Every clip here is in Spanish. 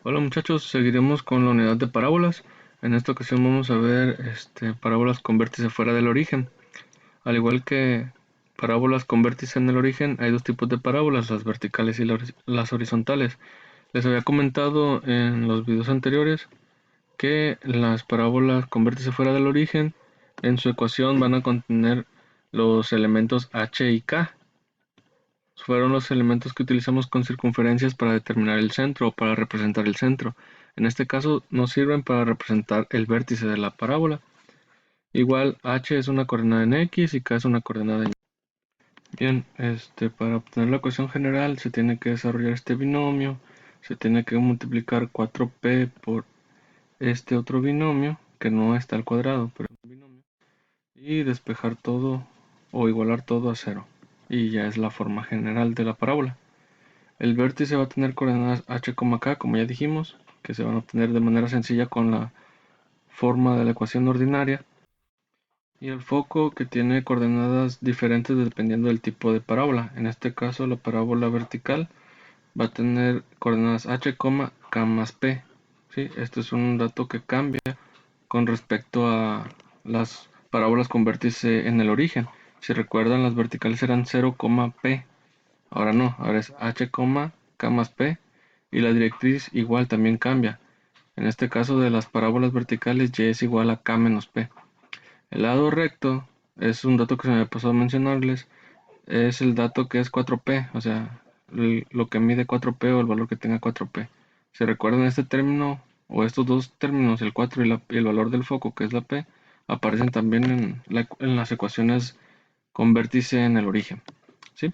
Hola muchachos, seguiremos con la unidad de parábolas. En esta ocasión vamos a ver parábolas con vértice fuera del origen. Al igual que parábolas con vértice en el origen, hay dos tipos de parábolas, las verticales y las horizontales. Les había comentado en los videos anteriores que las parábolas con vértice fuera del origen en su ecuación van a contener los elementos h y k. Fueron los elementos que utilizamos con circunferencias para determinar el centro o para representar el centro. En este caso nos sirven para representar el vértice de la parábola. Igual h es una coordenada en x y k es una coordenada en y. Bien, para obtener la ecuación general se tiene que desarrollar este binomio, se tiene que multiplicar 4p por este otro binomio, que no está al cuadrado, pero es un binomio, y despejar todo o igualar todo a cero. Y ya es la forma general de la parábola. El vértice va a tener coordenadas h, k, como ya dijimos, que se van a obtener de manera sencilla con la forma de la ecuación ordinaria. Y el foco que tiene coordenadas diferentes dependiendo del tipo de parábola. En este caso, la parábola vertical va a tener coordenadas h, k más p. ¿Sí? Este es un dato que cambia con respecto a las parábolas con vértice en el origen. Si recuerdan, las verticales eran 0, p. Ahora no, ahora es h, k más p, y la directriz igual también cambia. En este caso de las parábolas verticales, y es igual a k menos p. El lado recto es un dato que se me pasó a mencionarles, es el dato que es 4p, o sea, lo que mide 4p o el valor que tenga 4p. Si recuerdan este término o estos dos términos, el 4 y el valor del foco, que es la p, aparecen también en las ecuaciones con vértice en el origen. ¿Sí?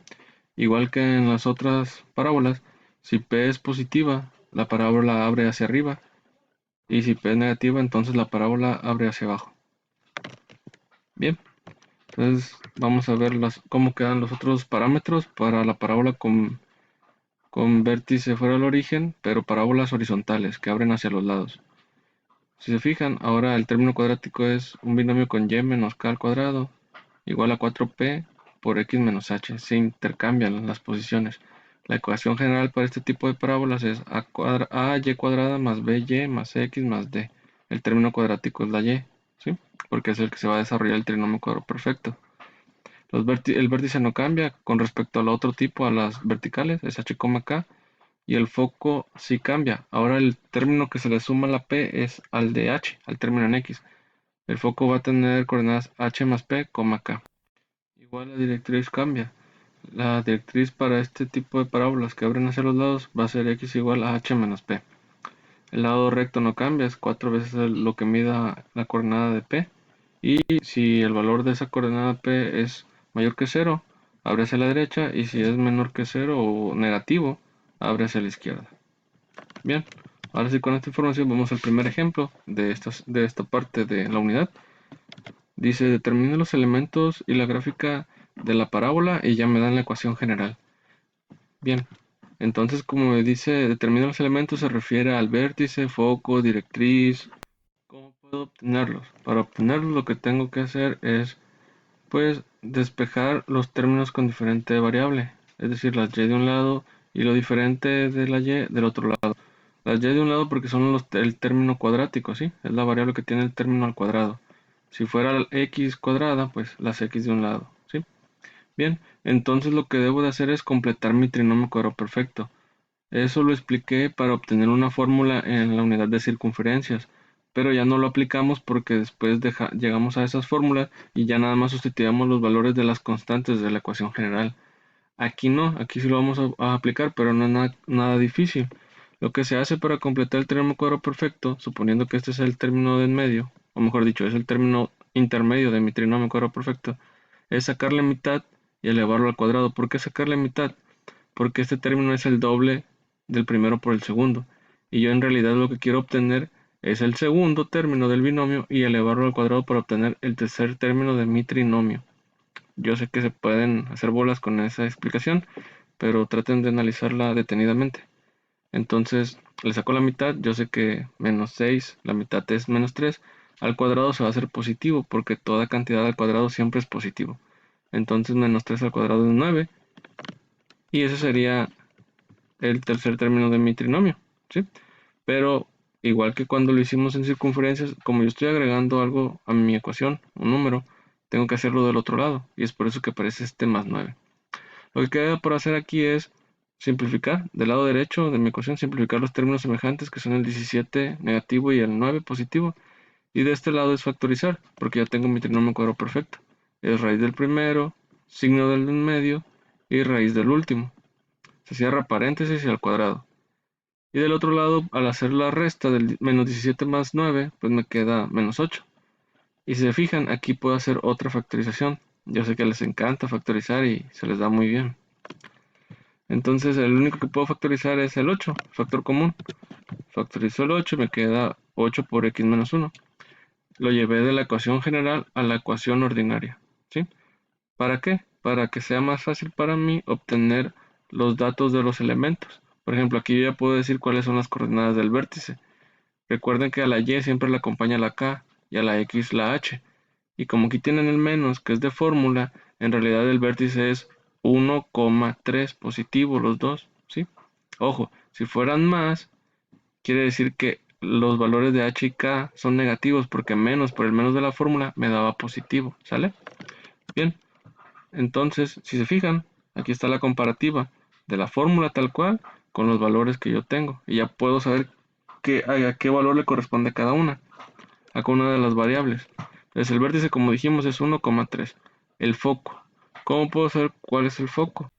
Igual que en las otras parábolas, si P es positiva, la parábola abre hacia arriba, y si P es negativa, entonces la parábola abre hacia abajo. Bien, entonces vamos a ver cómo quedan los otros parámetros para la parábola con vértice fuera del origen, pero parábolas horizontales que abren hacia los lados. Si se fijan, ahora el término cuadrático es un binomio con y menos k al cuadrado igual a 4p por x menos h. Se intercambian las posiciones. La ecuación general para este tipo de parábolas es ay cuadrada más by más x más d. El término cuadrático es la y, ¿sí? Porque es el que se va a desarrollar el trinomio cuadrado perfecto. El vértice no cambia con respecto al otro tipo, a las verticales, es h, k, y el foco sí cambia. Ahora el término que se le suma a la p es al de h, al término en x. El foco va a tener coordenadas h más p, k. Igual la directriz cambia. La directriz para este tipo de parábolas que abren hacia los lados va a ser x igual a h menos p. El lado recto no cambia, es 4 veces lo que mida la coordenada de p. Y si el valor de esa coordenada p es mayor que 0, abre hacia la derecha, y si es menor que 0 o negativo, abre hacia la izquierda. Bien, ahora sí, con esta información vamos al primer ejemplo de esta parte de la unidad. Dice, determine los elementos y la gráfica de la parábola y ya me dan la ecuación general. Bien, entonces como me dice, determina los elementos, se refiere al vértice, foco, directriz. ¿Cómo puedo obtenerlos? Para obtenerlos lo que tengo que hacer es, pues, despejar los términos con diferente variable, es decir, las y de un lado y lo diferente de la y del otro lado. Las y de un lado porque son el término cuadrático, ¿sí? Es la variable que tiene el término al cuadrado. Si fuera la x cuadrada, pues las x de un lado, ¿sí? Bien, entonces lo que debo de hacer es completar mi trinomio cuadrado perfecto. Eso lo expliqué para obtener una fórmula en la unidad de circunferencias, pero ya no lo aplicamos porque después llegamos a esas fórmulas y ya nada más sustituimos los valores de las constantes de la ecuación general. Aquí no, aquí sí lo vamos a aplicar, pero no es nada difícil. Lo que se hace para completar el trinomio cuadrado perfecto, suponiendo que este es el término de en medio, o mejor dicho, es el término intermedio de mi trinomio cuadrado perfecto, es sacarle mitad y elevarlo al cuadrado. ¿Por qué sacarle mitad? Porque este término es el doble del primero por el segundo, y yo en realidad lo que quiero obtener es el segundo término del binomio y elevarlo al cuadrado para obtener el tercer término de mi trinomio. Yo sé que se pueden hacer bolas con esa explicación, pero traten de analizarla detenidamente. Entonces, le saco la mitad, yo sé que menos 6, la mitad es menos 3, al cuadrado se va a hacer positivo, porque toda cantidad al cuadrado siempre es positivo. Entonces, menos 3 al cuadrado es 9, y ese sería el tercer término de mi trinomio, ¿sí? Pero igual que cuando lo hicimos en circunferencias, como yo estoy agregando algo a mi ecuación, un número, tengo que hacerlo del otro lado, y es por eso que aparece este más 9. Lo que queda por hacer aquí es simplificar, del lado derecho de mi ecuación, simplificar los términos semejantes que son el 17 negativo y el 9 positivo. Y de este lado es factorizar, porque ya tengo mi trinomio cuadrado perfecto. Es raíz del primero, signo del medio y raíz del último. Se cierra paréntesis y al cuadrado. Y del otro lado, al hacer la resta del menos 17 más 9, pues me queda menos 8. Y si se fijan, aquí puedo hacer otra factorización. Yo sé que les encanta factorizar y se les da muy bien. Entonces el único que puedo factorizar es el 8, factor común. Factorizo el 8 y me queda 8 por x menos 1. Lo llevé de la ecuación general a la ecuación ordinaria. ¿Sí? ¿Para qué? Para que sea más fácil para mí obtener los datos de los elementos. Por ejemplo, aquí yo ya puedo decir cuáles son las coordenadas del vértice. Recuerden que a la y siempre le acompaña la k y a la x la h. Y como aquí tienen el menos, que es de fórmula, en realidad el vértice es 1,3 positivo los dos. ¿Sí? Ojo, si fueran más, quiere decir que los valores de h y k son negativos porque menos por el menos de la fórmula me daba positivo. ¿Sale? Bien. Entonces, si se fijan, aquí está la comparativa de la fórmula tal cual con los valores que yo tengo. Y ya puedo saber a qué valor le corresponde cada una, a cada una de las variables. Entonces, el vértice, como dijimos, es 1,3. El foco. ¿Cómo puedo saber cuál es el foco?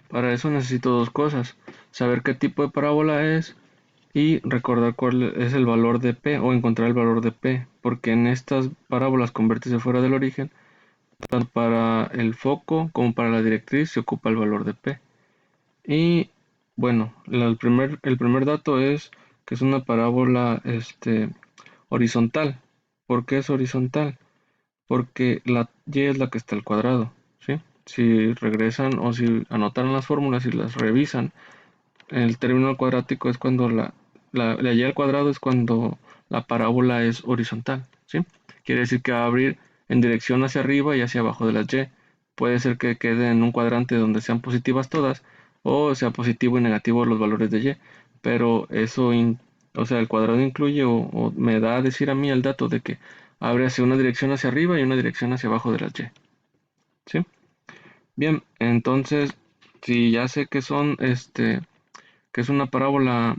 Para eso necesito dos cosas. Saber qué tipo de parábola es y recordar cuál es el valor de P o encontrar el valor de P. Porque en estas parábolas con vértice fuera del origen, tanto para el foco como para la directriz se ocupa el valor de P. Y bueno, el primer dato es que es una parábola horizontal. ¿Por qué es horizontal? Porque la y es la que está al cuadrado. ¿Sí? Si regresan o si anotaron las fórmulas y las revisan, el término cuadrático es cuando la y al cuadrado es cuando la parábola es horizontal, ¿sí? Quiere decir que va a abrir en dirección hacia arriba y hacia abajo de las y. Puede ser que quede en un cuadrante donde sean positivas todas o sea positivo y negativo los valores de y, pero eso, o sea, el cuadrado incluye o me da a decir a mí el dato de que abre hacia una dirección hacia arriba y una dirección hacia abajo de las y, ¿sí? Bien, entonces, si ya sé que es una parábola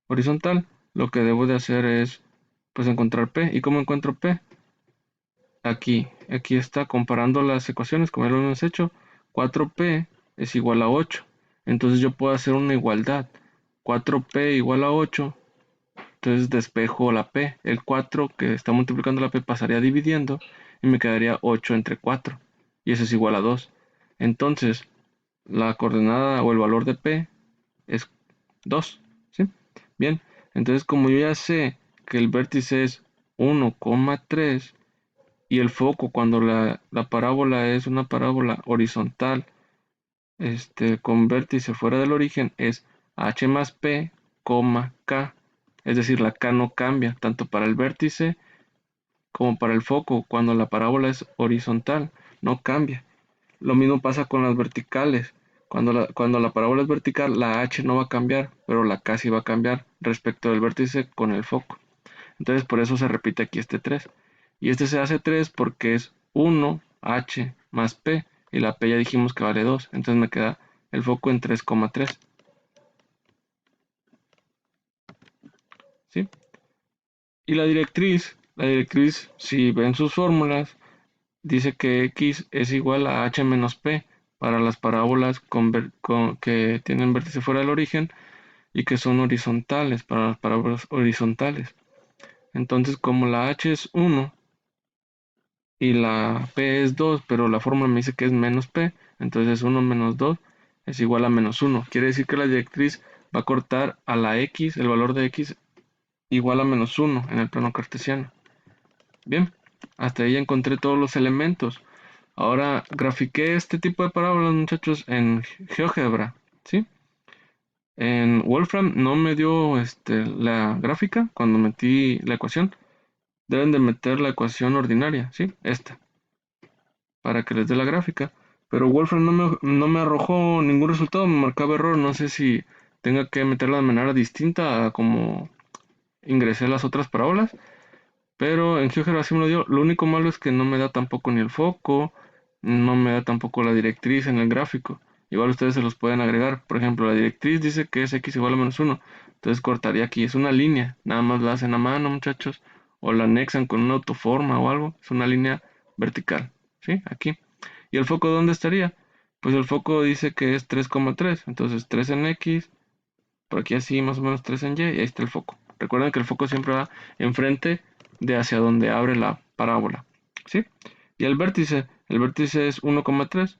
horizontal, lo que debo de hacer es pues encontrar P. ¿Y cómo encuentro P? Aquí está comparando las ecuaciones como ya lo hemos hecho. 4P es igual a 8. Entonces yo puedo hacer una igualdad. 4P igual a 8. Entonces despejo la P. El 4 que está multiplicando la P pasaría dividiendo y me quedaría 8 entre 4. Y eso es igual a 2. Entonces la coordenada o el valor de P es 2. ¿Sí? Bien, entonces como yo ya sé que el vértice es 1,3 y el foco cuando la parábola es una parábola horizontal, con vértice fuera del origen es h más p, k. Es decir, la k no cambia tanto para el vértice como para el foco cuando la parábola es horizontal, no cambia. Lo mismo pasa con las verticales. Cuando la parábola es vertical, la h no va a cambiar, pero la k sí va a cambiar respecto del vértice con el foco. Entonces por eso se repite aquí este 3. Y este se hace 3 porque es 1h más p. Y la p ya dijimos que vale 2. Entonces me queda el foco en 3,3. ¿Sí? Y la directriz, si ven sus fórmulas, dice que x es igual a h menos p para las parábolas que tienen vértice fuera del origen y que son horizontales, para las parábolas horizontales. Entonces, como la h es 1 y la p es 2, pero la fórmula me dice que es menos p, entonces 1 menos 2 es igual a menos 1. Quiere decir que la directriz va a cortar a la x, el valor de x, igual a menos 1 en el plano cartesiano. Bien, hasta ahí ya encontré todos los elementos. Ahora grafiqué este tipo de parábolas, muchachos, en GeoGebra, ¿sí? En Wolfram no me dio la gráfica cuando metí la ecuación. Deben de meter la ecuación ordinaria, ¿sí? Esta, para que les dé la gráfica. Pero Wolfram no me arrojó ningún resultado, me marcaba error. No sé si tenga que meterla de manera distinta a como ingresé las otras parábolas. Pero en GeoGebra sí me lo dio. Lo único malo es que no me da tampoco ni el foco, no me da tampoco la directriz en el gráfico. Igual ustedes se los pueden agregar. Por ejemplo, la directriz dice que es x igual a -1. Entonces cortaría aquí. Es una línea. Nada más la hacen a mano, muchachos. O la anexan con una autoforma o algo. Es una línea vertical. ¿Sí? Aquí. ¿Y el foco dónde estaría? Pues el foco dice que es 3,3. Entonces 3 en x. Por aquí así más o menos 3 en y. Y ahí está el foco. Recuerden que el foco siempre va enfrente de hacia donde abre la parábola. ¿Sí? Y el vértice es 1,3.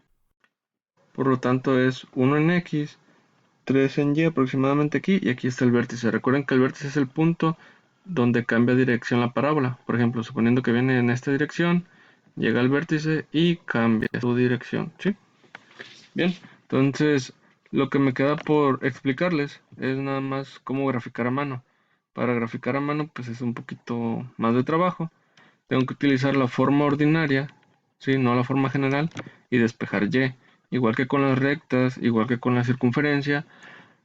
Por lo tanto es 1 en x, 3 en y aproximadamente aquí, y aquí está el vértice. Recuerden que el vértice es el punto donde cambia dirección la parábola. Por ejemplo, suponiendo que viene en esta dirección, llega al vértice y cambia su dirección. ¿Sí? Bien, entonces lo que me queda por explicarles es nada más cómo graficar a mano. Para graficar a mano pues es un poquito más de trabajo. Tengo que utilizar la forma ordinaria, ¿sí? No la forma general, y despejar y. Igual que con las rectas, igual que con la circunferencia,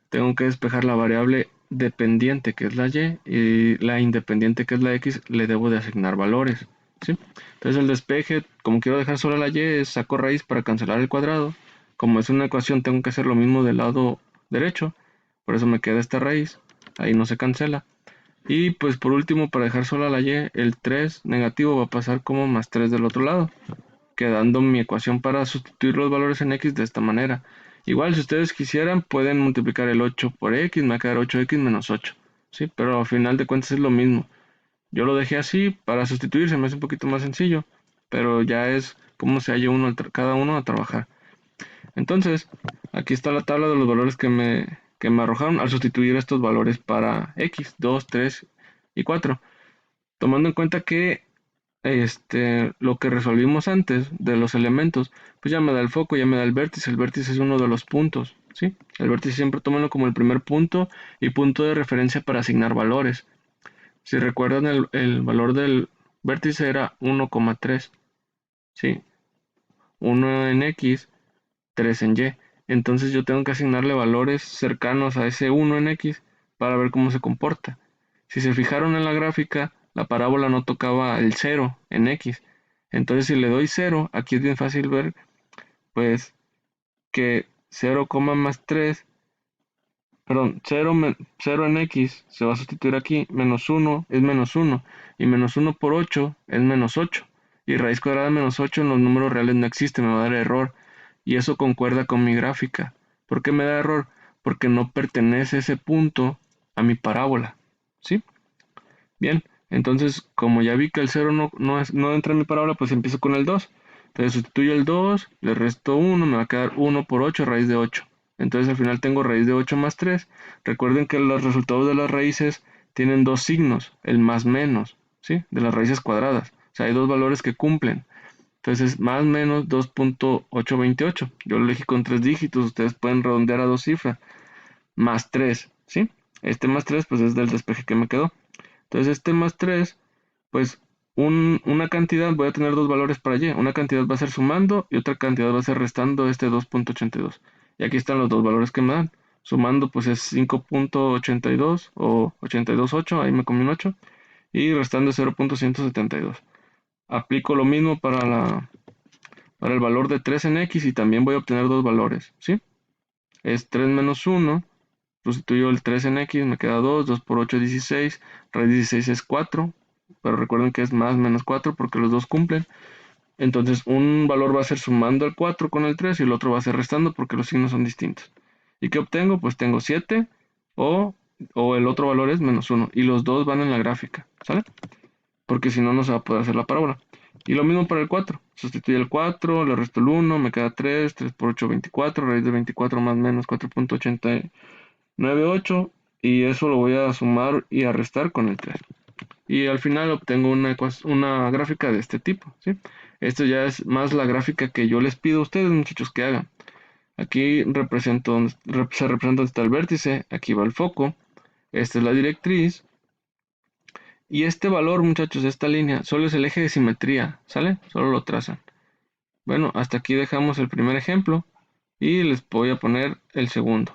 tengo que despejar la variable dependiente que es la y la independiente que es la x, le debo de asignar valores. ¿Sí? Entonces el despeje, como quiero dejar sola la y, saco raíz para cancelar el cuadrado. Como es una ecuación, tengo que hacer lo mismo del lado derecho, por eso me queda esta raíz, ahí no se cancela. Y pues por último, para dejar sola la y, el 3 negativo va a pasar como +3 del otro lado, quedando mi ecuación para sustituir los valores en x de esta manera. Igual, si ustedes quisieran, pueden multiplicar el 8 por x, me va a quedar 8x menos 8. ¿Sí? Pero al final de cuentas es lo mismo. Yo lo dejé así para sustituir, se me hace un poquito más sencillo, pero ya es como se halla cada uno a trabajar. Entonces, aquí está la tabla de los valores que me arrojaron al sustituir estos valores para x, 2, 3 y 4. Tomando en cuenta que lo que resolvimos antes de los elementos, pues ya me da el foco, ya me da el vértice es uno de los puntos, ¿sí? El vértice siempre tómenlo como el primer punto y punto de referencia para asignar valores. Si recuerdan, el valor del vértice era 1,3, ¿sí? 1 en x, 3 en y. Entonces yo tengo que asignarle valores cercanos a ese 1 en x para ver cómo se comporta. Si se fijaron en la gráfica, la parábola no tocaba el 0 en x. Entonces si le doy 0, aquí es bien fácil ver pues que 0, más 3, perdón, 0 en x se va a sustituir aquí, -1 es -1, y -1 por 8 es -8, y raíz cuadrada de -8 en los números reales no existe, me va a dar error, y eso concuerda con mi gráfica. ¿Por qué me da error? Porque no pertenece ese punto a mi parábola, ¿sí? Bien, entonces como ya vi que el 0 no entra en mi parábola, pues empiezo con el 2. Entonces sustituyo el 2, le resto 1, me va a quedar 1 por 8, raíz de 8. Entonces al final tengo raíz de 8 más 3. Recuerden que los resultados de las raíces tienen dos signos, el más menos, ¿sí? De las raíces cuadradas. O sea, hay dos valores que cumplen. Entonces más menos 2.828. Yo lo elegí con 3 dígitos, ustedes pueden redondear a dos cifras. Más 3, ¿sí? Este más 3 pues es del despeje que me quedó. Entonces este más 3, pues una cantidad, voy a tener dos valores para y. Una cantidad va a ser sumando y otra cantidad va a ser restando este 2.82. Y aquí están los dos valores que me dan. Sumando pues es 5.82 o 82.8, ahí me comí un 8. Y restando es 0.172. Aplico lo mismo para el valor de 3 en x y también voy a obtener dos valores, ¿sí? Es 3 menos 1. Sustituyo el 3 en x, me queda 2, 2 por 8 es 16, raíz de 16 es 4, pero recuerden que es más menos 4 porque los dos cumplen. Entonces un valor va a ser sumando el 4 con el 3 y el otro va a ser restando porque los signos son distintos. ¿Y qué obtengo? Pues tengo 7 o, o el otro valor es -1 y los dos van en la gráfica, ¿sale? Porque si no, no se va a poder hacer la parábola. Y lo mismo para el 4. Sustituyo el 4, le resto el 1, me queda 3, 3 por 8, 24, raíz de 24 más menos 4.98, y eso lo voy a sumar y a restar con el 3. Y al final obtengo una gráfica de este tipo, ¿sí? Esto ya es más la gráfica que yo les pido a ustedes, muchachos, que hagan. Aquí se representa donde está el vértice, aquí va el foco, esta es la directriz, y este valor, muchachos, esta línea, solo es el eje de simetría, ¿sale? Solo lo trazan. Bueno, hasta aquí dejamos el primer ejemplo y les voy a poner el segundo.